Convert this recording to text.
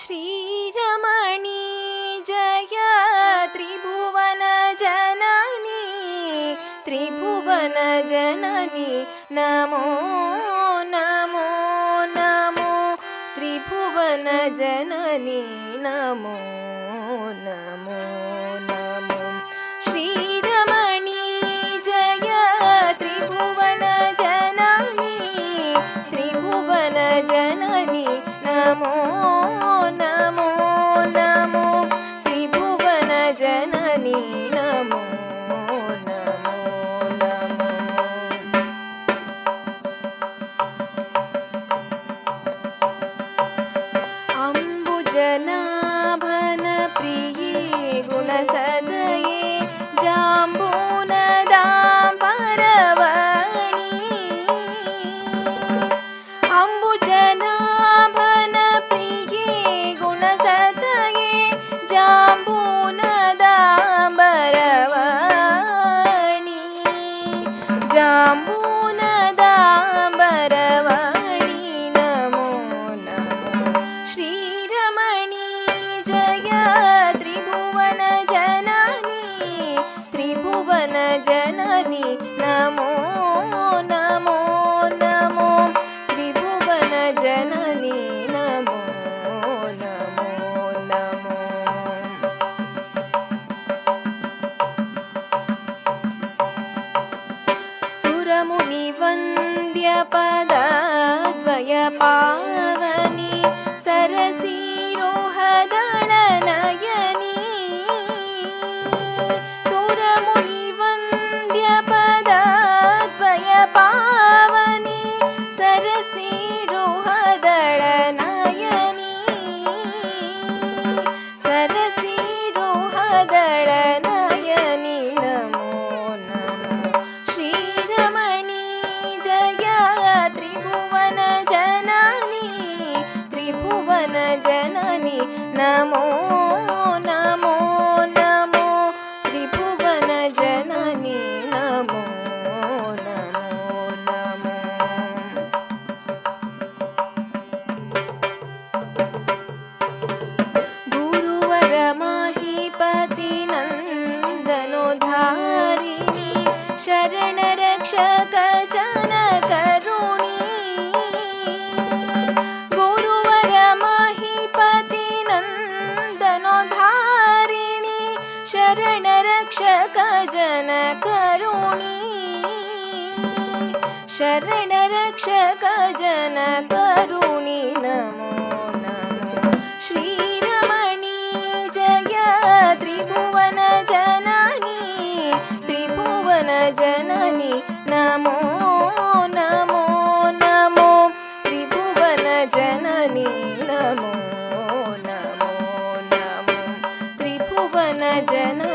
श्रीरमणी जय त्रिभुवन जननी त्रिभुवन जननी नमो नमो नमो त्रिभुवन जननी नमो नमो नमो श्रीरमणी जय त्रिभुवन जननी त्रिभुवन जननी नमो नमो नमो त्रिभुवन जननी नमो नमो नमो अम्बुजनाभन प्रिये गुणसदये जाम्बूनदाम्बरवर्णि अम्बुजनाभन प्रिये गुणसदये जाम्बूनदाम्बरवर्णि जाम्बूनदाम्बरवर्णि नमो नमो श्रीरमणी जय त्रिभुवन जननी त्रिभुवन जननी नमो नमो नमो त्रिभुवन जननी नमो नमो नमो सुरमुनिवन्द्यपदद्वय पावनी सरसीरोहदळनयनी सुरमुनिवन्द्यपदद्वय पावनी सरसीरोहदळनयनी सरसीरोहदळनयनी नमो नमो श्रीरमणी जय त्रिभुवन जननी त्रिभुवन जननी नमो नमो नमो त्रिभुवन जननी नमो नमो नमो गुरुवर माहिपति नन्दनोधारिणी शरण रक्षक जन करुणी गुरुवर माहिपति नन्दनोधारिणी शरण रक्षक जन करुणी शरण रक्षक जन करुणी नमो नमो श्रीरमणी जय त्रिभुवन जननी त्रिभुवन जननी नमो नमो नमो त्रिभुवन जननी नमो नमो नमो त्रिभुवन जननी